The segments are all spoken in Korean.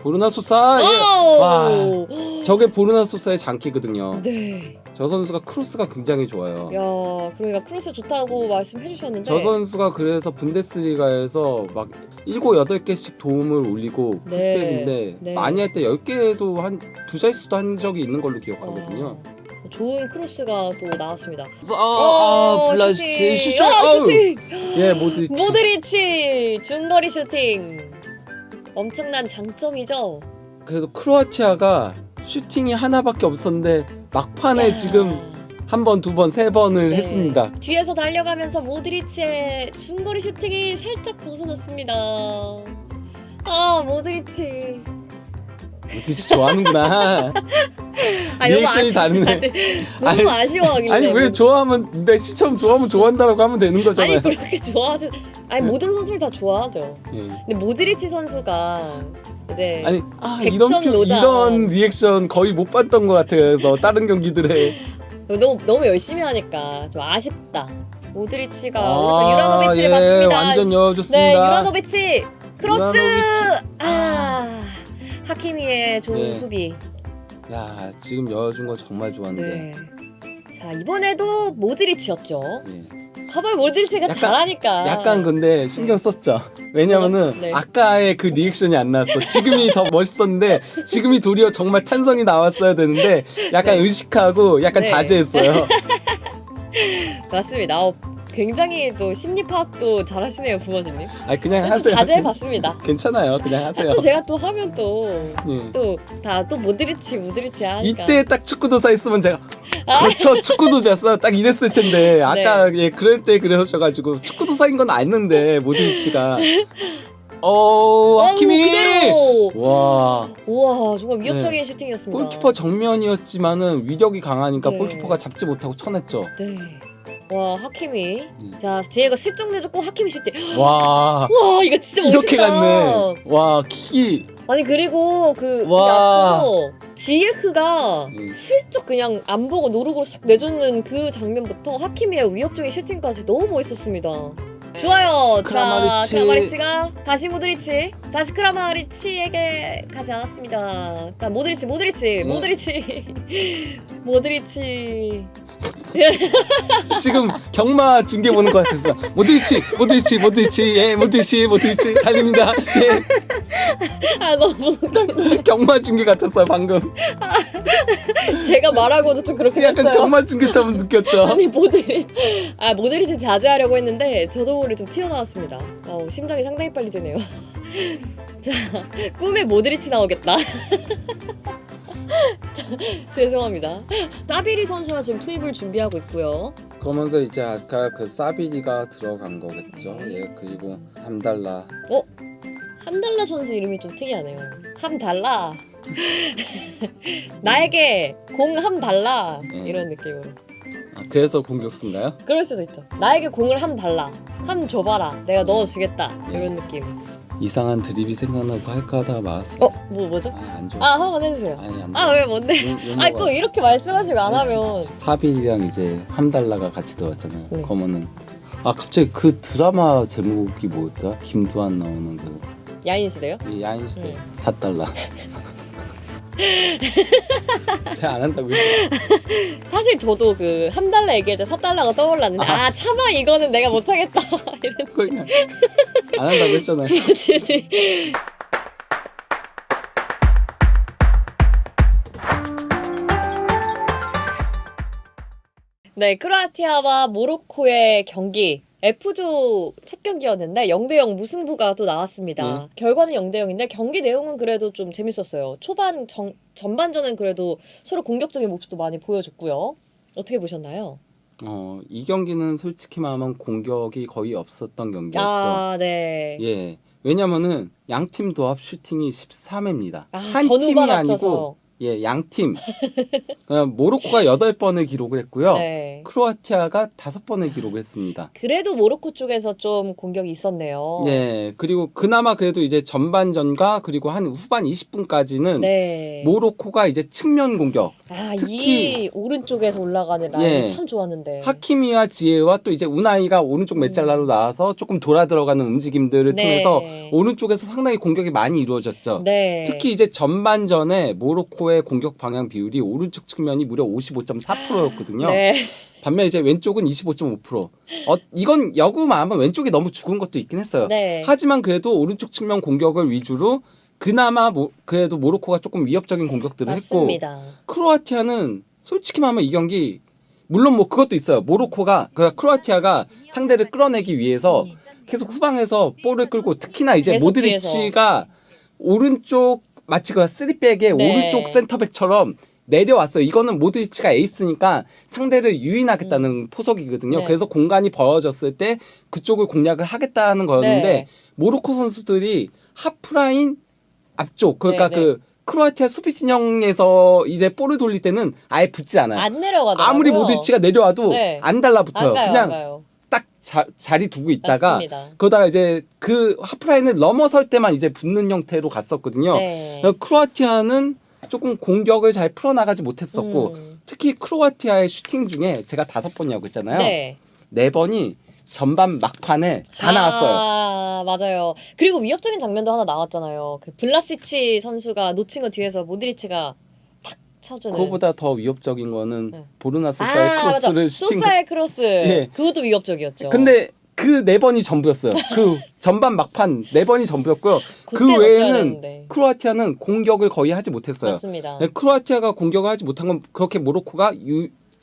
보르나 소사. 예. 와, 저게 보르나 소사의 장기거든요. 네. 저 선수가 크로스가 굉장히 좋아요. 야, 그러니까 크로스 좋다고 말씀해 주셨는데 저 선수가 그래서 분데스리가에서 막 7, 8개씩 도움을 올리고 네. 풋백인데 네. 많이 할 때 10개도 한 두 자릿수도 한 적이 있는 걸로 기억하거든요. 좋은 크로스가 또 나왔습니다. 블라시치 슈팅! 슈팅. 슈팅! 예, 모드리치. 모드리치 중거리 슈팅. 엄청난 장점이죠. 그래도 크로아티아가 슈팅이 하나밖에 없었는데 막판에 야. 지금 한 번, 두 번, 세 번을 네. 했습니다. 뒤에서 달려가면서 모드리치의 중거리 슈팅이 살짝 벗어났습니다. 아, 모드리치. 모드리치 좋아하는구나. 리액션이 다르네. 너무 아쉬워하길래. 아니 왜 좋아하면 메시처럼 좋아하면 좋아한다라고 하면 되는 거잖아요. 아니 그렇게 좋아하지. 아니 네. 모든 선수를 다 좋아하죠. 예. 근데 모드리치 선수가 이제 아니 백전 노장. 이런 리액션 거의 못 봤던 것 같아요. 그래서 다른 경기들에 너무 열심히 하니까 좀 아쉽다. 모드리치가 오른쪽 유라노비치를 봤습니다. 완전 열어줬습니다. 네, 유라노비치 크로스. 유라노비치. 하키미의 좋은 네. 수비. 야, 지금 열어준 거 정말 좋았는데. 네. 자 이번에도 모드리치였죠. 예. 봐봐요 모드리치가 약간- 잘하니까. 약간 근데 신경 썼죠. 왜냐면은 네. 아까의 그 리액션이 안 나왔어. 지금이 더 멋있었는데 지금이 도리어 정말 탄성이 나왔어야 되는데 약간 의식하고 약간 네. 자제했어요. 맞습니다. 굉장히 또 심리 파악도 잘하시네요 부모님. 아니 그냥 좀 하세요. 자제해봤습니다. 괜찮아요. 그냥 하세요. 또 제가 또 하면 예. 또 모드리치 하니까. 이때 딱 축구도사 있으면 제가 그렇죠 축구도자였어 딱 이랬을 텐데 아까 예 그럴 때 그러셔가지고 축구도사인 건 아는데 모드리치가 하키미 그대로. 와 우와 정말 위협적인 슈팅이었습니다. 골키퍼 정면이었지만은 위력이 강하니까 네. 골키퍼가 잡지 못하고 쳐냈죠. 네. 와 하키미. 자 제이가 슬쩍 내줬고 하키미 슈팅. 와 와 이거 진짜 멋있다. 이렇게 갔네. 와 킥이 아니 그리고 그 와. 앞서서 지에크가 슬쩍 그냥 안 보고 노루으로 싹 내줬는 그 장면부터 하키미의 위협적인 슈팅까지 너무 멋있었습니다. 좋아요. 크라마리치. 자, 크라마리치가 다시 모드리치, 다시 크라마리치에게 가지 않았습니다. 자, 모드리치, 모드리치. 지금 경마 중계 보는 것 같았어. 모드리치 예 모드리치 달립니다. 예 아 너무 경마 중계 같았어요 방금. 제가 말하고도 좀 그렇게 약간 됐어요. 경마 중계처럼 느꼈죠. 아니 모드리치 자제하려고 했는데 저도 모르게 좀 튀어나왔습니다. 심장이 상당히 빨리 뛰네요. 자 꿈에 모드리치 나오겠다. 죄송합니다. 사비리 선수가 지금 투입을 준비하고 있고요. 그러면서 이제 아까 그 사비리가 들어간 거겠죠. 예 그리고 함달라. 함달라 선수 이름이 좀 특이하네요. 함달라. 나에게 공 함달라 이런 느낌으로. 그래서 공격수인가요? 그럴 수도 있죠. 나에게 공을 함달라. 함 줘봐라. 내가 넣어주겠다. 이런 느낌. 이상한 드립이 생각나서 할까 하다가 말았어. 뭐죠? 안 좋아. 한번 해주세요. 아니 안 왜 뭔데? 꼭 이렇게 말씀하시고 안 하면. 사비리랑 이제 함달라가 같이 들어왔잖아요. 네. 그러면은 갑자기 그 드라마 제목이 뭐였더라? 김두한 나오는 그 야인시대요? 야인시대 4달러. 잘 안 한다고 했죠. 사실 저도 그 함달라 얘기할 때 4달러가 떠올랐는데 차마 이거는 내가 못하겠다 그냥 안 한다고 했잖아요. 네, 크로아티아와 모로코의 경기 F조 첫 경기였는데 0대0 무승부가 또 나왔습니다. 결과는 0대0인데 경기 내용은 그래도 좀 재밌었어요. 초반 전반전은 그래도 서로 공격적인 모습도 많이 보여줬고요. 어떻게 보셨나요? 이 경기는 솔직히 말하면 공격이 거의 없었던 경기였죠. 네. 예. 왜냐면은 양 팀 도합 슈팅이 13회입니다. 한 전후반 팀이 합쳐서. 아니고 예, 양팀 모로코가 8번을 기록을 했고요. 네. 크로아티아가 5번을 기록을 했습니다. 그래도 모로코 쪽에서 좀 공격이 있었네요. 네, 그리고 그나마 그래도 이제 전반전과 그리고 한 후반 20분까지는 네. 모로코가 이제 측면 공격, 특히 이 오른쪽에서 올라가는 라인이 예, 참 좋았는데. 하키미와 지에와 또 이제 우나이가 오른쪽 메잘라로 나와서 조금 돌아 들어가는 움직임들을 네. 통해서 오른쪽에서 상당히 공격이 많이 이루어졌죠. 네. 특히 이제 전반전에 모로코의 공격 방향 비율이 오른쪽 측면이 무려 55.4%였거든요. 네. 반면 이제 왼쪽은 25.5%. 이건 역으로만 왼쪽이 너무 죽은 것도 있긴 했어요. 네. 하지만 그래도 오른쪽 측면 공격을 위주로 그나마 그래도 모로코가 조금 위협적인 공격들을 맞습니다. 했고 크로아티아는 솔직히 말하면 이 경기 물론 뭐 그것도 있어요. 모로코가 그러니까 크로아티아가 상대를 끌어내기 위해서 계속 후방에서 볼을 끌고 특히나 이제 계속 모드리치가 오른쪽 마치 그 3백의 네. 오른쪽 센터백처럼 내려왔어요. 이거는 모드리치가 에이스니까 상대를 유인하겠다는 포석이거든요. 네. 그래서 공간이 벌어졌을 때 그쪽을 공략을 하겠다는 거였는데 네. 모로코 선수들이 하프라인 앞쪽 그러니까 네, 네. 그 크로아티아 수비 진영에서 이제 볼을 돌릴 때는 아예 붙지 않아요. 안 내려가더라고요. 아무리 모드리치가 내려와도 네. 안 달라붙어요. 안 가요, 그냥 안 가요. 딱 자리 두고 있다가 맞습니다. 그러다가 이제 그 하프라인을 넘어설 때만 이제 붙는 형태로 갔었거든요. 네. 크로아티아는 조금 공격을 잘 풀어나가지 못했었고 특히 크로아티아의 슈팅 중에 제가 5번이라고 했잖아요. 네. 4번이 전반 막판에 다 나왔어요. 아, 맞아요. 그리고 위협적인 장면도 하나 나왔잖아요. 그 블라시치 선수가 놓친 거 뒤에서 모드리치가 탁 쳐주는. 그거보다 더 위협적인 거는 네. 보르나 소사의 크로스를 맞아. 슈팅. 소사의 크로스. 예. 그것도 위협적이었죠. 근데 그 4번이 전부였어요. 그 전반 막판 4번이 전부였고요. 그 그때 넣었어야 외에는 되는데. 크로아티아는 공격을 거의 하지 못했어요. 맞습니다. 네, 크로아티아가 공격을 하지 못한 건 그렇게 모로코가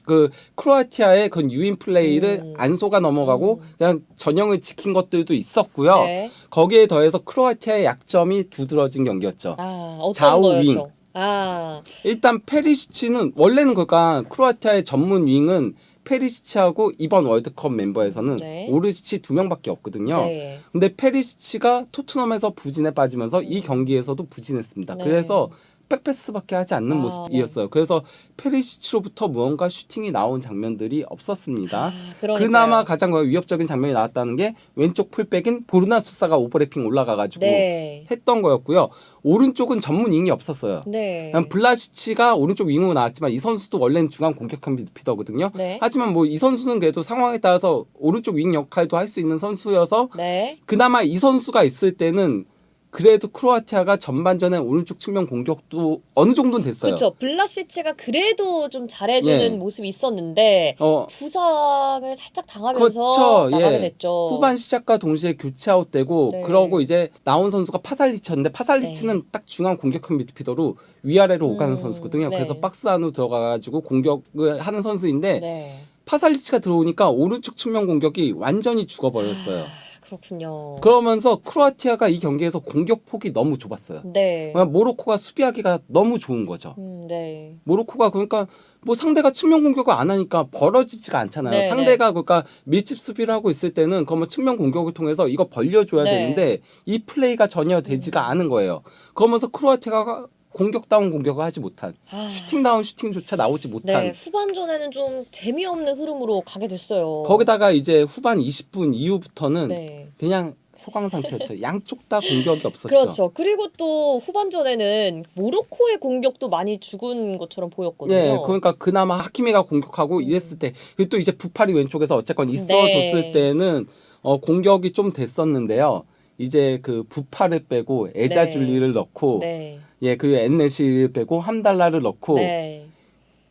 그 크로아티아의 그 유인 플레이를 안 속아 넘어가고 그냥 전형을 지킨 것들도 있었고요. 네. 거기에 더해서 크로아티아의 약점이 두드러진 경기였죠. 어떤 좌우 거였죠? 윙. 일단 페리시치는 원래는 그러니까 크로아티아의 전문 윙은 페리시치하고 이번 월드컵 멤버에서는 네. 오르시치 2명밖에 없거든요. 네. 근데 페리시치가 토트넘에서 부진에 빠지면서 이 경기에서도 부진했습니다. 네. 그래서 백패스밖에 하지 않는 모습이었어요. 그래서 페리시치로부터 무언가 슈팅이 나온 장면들이 없었습니다. 그러니까요. 그나마 가장 위협적인 장면이 나왔다는 게 왼쪽 풀백인 보르나 소사가 오버래핑 올라가가지고 네. 했던 거였고요. 오른쪽은 전문 윙이 없었어요. 네. 블라시치가 오른쪽 윙으로 나왔지만 이 선수도 원래는 중앙 공격형 미드필더거든요. 네. 하지만 뭐 이 선수는 그래도 상황에 따라서 오른쪽 윙 역할도 할 수 있는 선수여서 네. 그나마 이 선수가 있을 때는 그래도 크로아티아가 전반전에 오른쪽 측면 공격도 어느 정도는 됐어요. 그렇죠. 블라시치가 그래도 좀 잘해주는 예. 모습이 있었는데 부상을 살짝 당하면서 그렇죠. 나가게 예. 됐죠. 후반 시작과 동시에 교체 아웃되고 네. 그러고 이제 나온 선수가 파살리치였는데 파살리치는 딱 중앙 공격형 미드필더로 위아래로 오가는 선수거든요. 네. 그래서 박스 안으로 들어가가지고 공격을 하는 선수인데 네. 파살리치가 들어오니까 오른쪽 측면 공격이 완전히 죽어버렸어요. 그렇군요. 그러면서 크로아티아가 이 경기에서 공격 폭이 너무 좁았어요. 네. 모로코가 수비하기가 너무 좋은 거죠. 네. 모로코가 그러니까 뭐 상대가 측면 공격을 안 하니까 벌어지지가 않잖아요. 네, 상대가 그러니까 밀집 수비를 하고 있을 때는 그러면 측면 공격을 통해서 이거 벌려줘야 네. 되는데 이 플레이가 전혀 되지가 않은 거예요. 그러면서 크로아티아가 공격다운 공격을 하지 못한 슈팅다운 슈팅조차 나오지 못한 네, 후반전에는 좀 재미없는 흐름으로 가게 됐어요. 거기다가 이제 후반 20분 이후부터는 네. 그냥 소강 상태였죠. 양쪽 다 공격이 없었죠. 그렇죠. 그리고 또 후반전에는 모로코의 공격도 많이 죽은 것처럼 보였거든요. 네, 그러니까 그나마 하키미가 공격하고 이랬을 때, 그리고 또 이제 부팔이 왼쪽에서 어쨌건 있어줬을 네. 때는 공격이 좀 됐었는데요. 이제 그 부팔을 빼고 에자줄리를 넣고, 네. 예, 그리고 엔네시를 빼고 함달라를 넣고 네.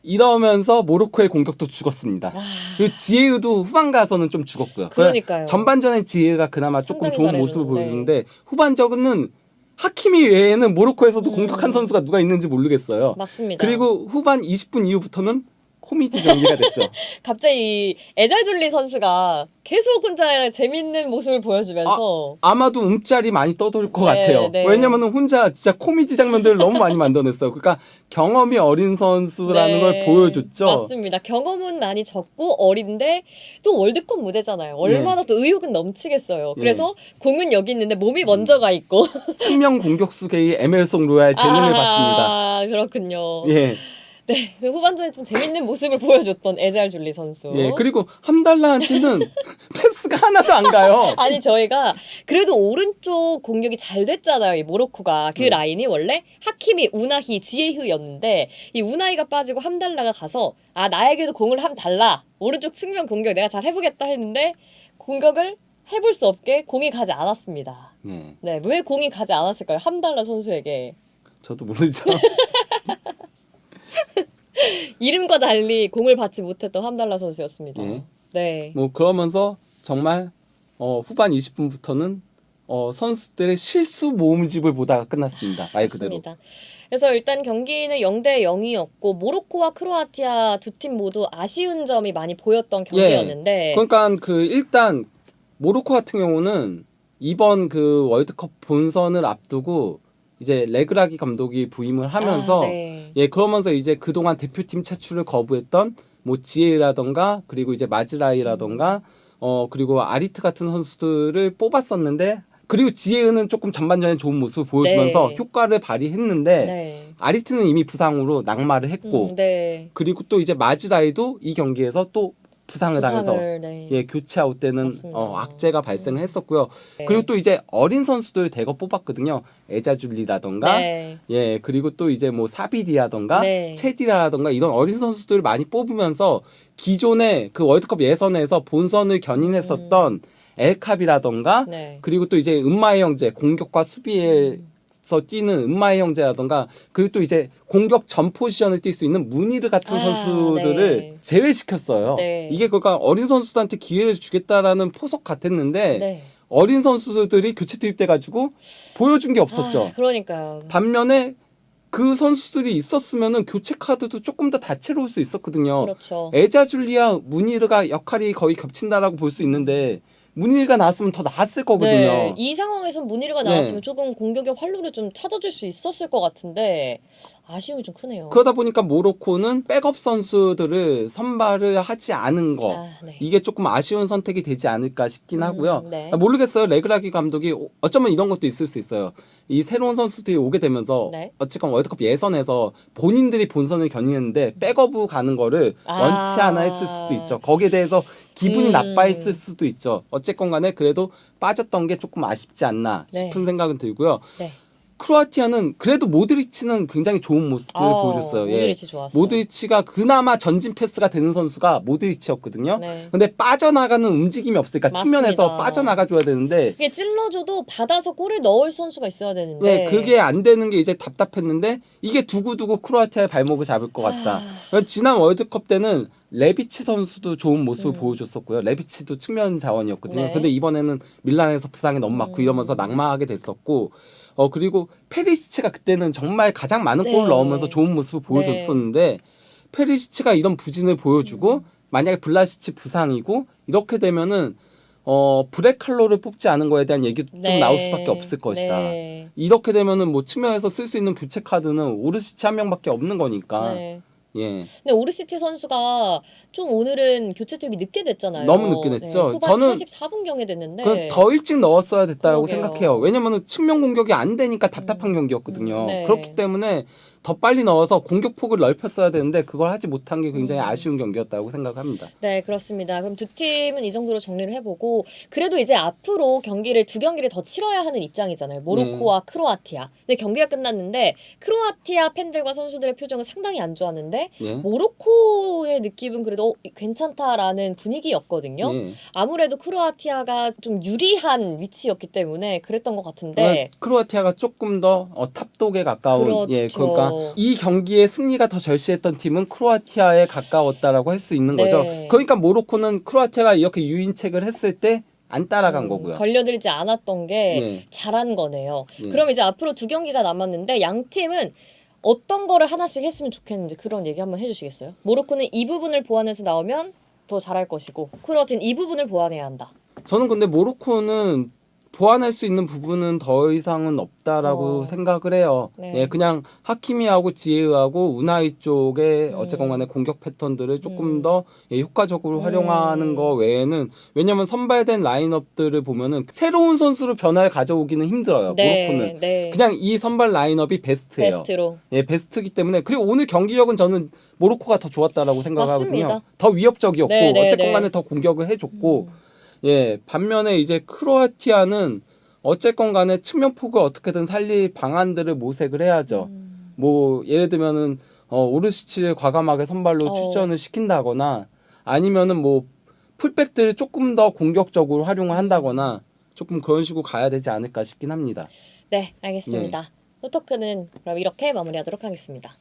이러면서 모로코의 공격도 죽었습니다. 그리고 지에우도 후반 가서는 좀 죽었고요. 그러니까요. 전반전에 지에우가 그나마 조금 상당히 좋은 모습을 잘해줬는데. 보여주는데 후반적은 하키미 외에는 모로코에서도 공격한 선수가 누가 있는지 모르겠어요. 맞습니다. 그리고 후반 20분 이후부터는 코미디 경기가 됐죠. 갑자기 이 에잘줄리 선수가 계속 혼자 재밌는 모습을 보여주면서 아마도 움짤이 많이 떠돌 것 네, 같아요. 네. 왜냐면은 혼자 진짜 코미디 장면들을 너무 많이 만들어냈어요. 그러니까 경험이 어린 선수라는 네, 걸 보여줬죠. 맞습니다. 경험은 많이 적고 어린데 또 월드컵 무대잖아요. 얼마나 또 의욕은 넘치겠어요. 예. 그래서 공은 여기 있는데 몸이 먼저 가 있고. 측면 공격수계의 에멜송 로얄 재능을 봤습니다. 아, 그렇군요. 예. 네, 그 후반전에 좀 재밌는 모습을 보여줬던 에잘줄리 선수. 예. 그리고 함달라한테는 패스가 하나도 안 가요. 아니 저희가 그래도 오른쪽 공격이 잘 됐잖아요. 이 모로코가 그 라인이 원래 하키미, 우나히, 지에흐였는데 이 우나히가 빠지고 함달라가 가서 아 나에게도 공을 함 달라. 오른쪽 측면 공격 내가 잘 해보겠다 했는데 공격을 해볼 수 없게 공이 가지 않았습니다. 예. 네, 왜 공이 가지 않았을까요? 함달라 선수에게. 저도 모르죠. 이름과 달리 공을 받지 못했던 함달라 선수였습니다. 예. 네. 뭐 그러면서 정말 후반 20분부터는 선수들의 실수 모음집을 보다가 끝났습니다. 말 그대로. 맞습니다. 그래서 일단 경기는 0대 0이었고 모로코와 크로아티아 두 팀 모두 아쉬운 점이 많이 보였던 경기였는데 그러니까 일단 모로코 같은 경우는 이번 그 월드컵 본선을 앞두고 이제 레그라기 감독이 부임을 하면서 네. 그러면서 이제 그동안 대표팀 차출을 거부했던 뭐 지에라던가 그리고 이제 마즈라이라던가 그리고 아리트 같은 선수들을 뽑았었는데 그리고 지에은 조금 전반전에 좋은 모습을 보여주면서 네. 효과를 발휘했는데 네. 아리트는 이미 부상으로 낙마를 했고 네. 그리고 또 이제 마즈라이도 이 경기에서 또 부상을 당해서 네. 교체 아웃 때는 맞습니다. 악재가 발생했었고요. 네. 그리고 또 이제 어린 선수들 대거 뽑았거든요. 에자줄리라던가 네. 그리고 또 이제 뭐 사비리라던가 네. 체디라라던가 이런 어린 선수들을 많이 뽑으면서 기존의 그 월드컵 예선에서 본선을 견인했었던 엘캅이라던가 네. 그리고 또 이제 은마의 형제 공격과 수비에서 뛰는 은마의 형제라던가 그리고 또 이제 공격 전 포지션을 뛸 수 있는 무니르 같은 선수들을 네. 제외시켰어요. 네. 이게 그러니까 어린 선수들한테 기회를 주겠다라는 포석 같았는데 네. 어린 선수들이 교체 투입돼가지고 보여준 게 없었죠. 그러니까요. 반면에 그 선수들이 있었으면은 교체 카드도 조금 더 다채로울 수 있었거든요. 그렇죠. 에자줄리아 무니르가 역할이 거의 겹친다라고 볼 수 있는데 무니르가 나왔으면 더 나았을 거거든요. 네, 이 상황에서 무니르가 나왔으면 네. 조금 공격의 활로를 좀 찾아줄 수 있었을 것 같은데 아쉬움이 좀 크네요. 그러다 보니까 모로코는 백업 선수들을 선발을 하지 않은 거 네. 이게 조금 아쉬운 선택이 되지 않을까 싶긴 하고요. 네. 모르겠어요. 레그라기 감독이 어쩌면 이런 것도 있을 수 있어요. 이 새로운 선수들이 오게 되면서 네. 어쨌건 월드컵 예선에서 본인들이 본선을 견인했는데 백업으로 가는 거를 원치 않아 했을 수도 있죠. 거기에 대해서 기분이 나빠했을 수도 있죠. 어쨌건 간에 그래도 빠졌던 게 조금 아쉽지 않나 싶은 네. 생각은 들고요. 네. 크로아티아는 그래도 모드리치는 굉장히 좋은 모습들을 보여줬어요. 모드리치 좋았어요. 모드리치가 그나마 전진 패스가 되는 선수가 모드리치였거든요. 네. 근데 빠져나가는 움직임이 없으니까 맞습니다. 측면에서 빠져나가줘야 되는데 이게 찔러줘도 받아서 골을 넣을 선수가 있어야 되는데 네, 그게 안 되는 게 이제 답답했는데 이게 두고두고 크로아티아의 발목을 잡을 것 같다. 지난 월드컵 때는 레비치 선수도 좋은 모습을 보여줬었고요. 레비치도 측면 자원이었거든요. 네. 근데 이번에는 밀란에서 부상이 너무 많고 이러면서 낙마하게 됐었고 그리고 페리시치가 그때는 정말 가장 많은 골을 네. 넣으면서 좋은 모습을 보여줬었는데 페리시치가 이런 부진을 보여주고 만약에 블라시치 부상이고 이렇게 되면은 브레칼로를 뽑지 않은 거에 대한 얘기도 좀 네. 나올 수밖에 없을 것이다. 네. 이렇게 되면은 뭐 측면에서 쓸 수 있는 교체 카드는 오르시치 한 명밖에 없는 거니까. 네. 예. 근데 오르시치 선수가 좀 오늘은 교체 투입이 늦게 됐잖아요. 너무 늦게 됐죠. 후반 저는 44분경에 됐는데 그건 더 일찍 넣었어야 됐다고 그러게요. 생각해요. 왜냐면은 측면 공격이 안 되니까 답답한 경기였거든요. 네. 그렇기 때문에 더 빨리 넣어서 공격 폭을 넓혔어야 되는데 그걸 하지 못한 게 굉장히 아쉬운 경기였다고 생각합니다. 네, 그렇습니다. 그럼 두 팀은 이 정도로 정리를 해보고 그래도 이제 앞으로 경기를 두 경기를 더 치러야 하는 입장이잖아요. 모로코와 크로아티아. 근데 경기가 끝났는데 크로아티아 팬들과 선수들의 표정은 상당히 안 좋았는데 예. 모로코의 느낌은 그래도 괜찮다라는 분위기였거든요. 예. 아무래도 크로아티아가 좀 유리한 위치였기 때문에 그랬던 것 같은데 크로아티아가 조금 더 탑독에 가까운 그렇죠. 그러니까 이 경기의 승리가 더 절실했던 팀은 크로아티아에 가까웠다라고 할 수 있는 네. 거죠. 그러니까 모로코는 크로아티아가 이렇게 유인책을 했을 때 안 따라간 거고요. 걸려들지 않았던 게 네. 잘한 거네요. 네. 그럼 이제 앞으로 두 경기가 남았는데 양 팀은 어떤 거를 하나씩 했으면 좋겠는지 그런 얘기 한번 해주시겠어요? 모로코는 이 부분을 보완해서 나오면 더 잘할 것이고 크로아티아는 이 부분을 보완해야 한다. 저는 근데 모로코는 보완할 수 있는 부분은 더 이상은 없다라고 생각을 해요. 네. 예, 그냥 하키미하고 지에하고 우나이 쪽의 어쨌건 간에 공격 패턴들을 조금 더 예, 효과적으로 활용하는 거 외에는 왜냐면 선발된 라인업들을 보면은 새로운 선수로 변화를 가져오기는 힘들어요. 모로코는. 네. 그냥 이 선발 라인업이 베스트예요. 베스트로. 예, 베스트이기 때문에 그리고 오늘 경기력은 저는 모로코가 더 좋았다라고 생각하거든요. 맞습니다. 더 위협적이었고 네, 네, 어쨌건 네. 간에 더 공격을 해줬고 예, 반면에 이제 크로아티아는 어쨌건 간에 측면 폭을 어떻게든 살릴 방안들을 모색을 해야죠. 뭐 예를 들면은 오르시치를 과감하게 선발로 출전을 시킨다거나 아니면은 뭐 풀백들을 조금 더 공격적으로 활용을 한다거나 조금 그런 식으로 가야 되지 않을까 싶긴 합니다. 네, 알겠습니다. 소토크는 그럼 이렇게 마무리하도록 하겠습니다.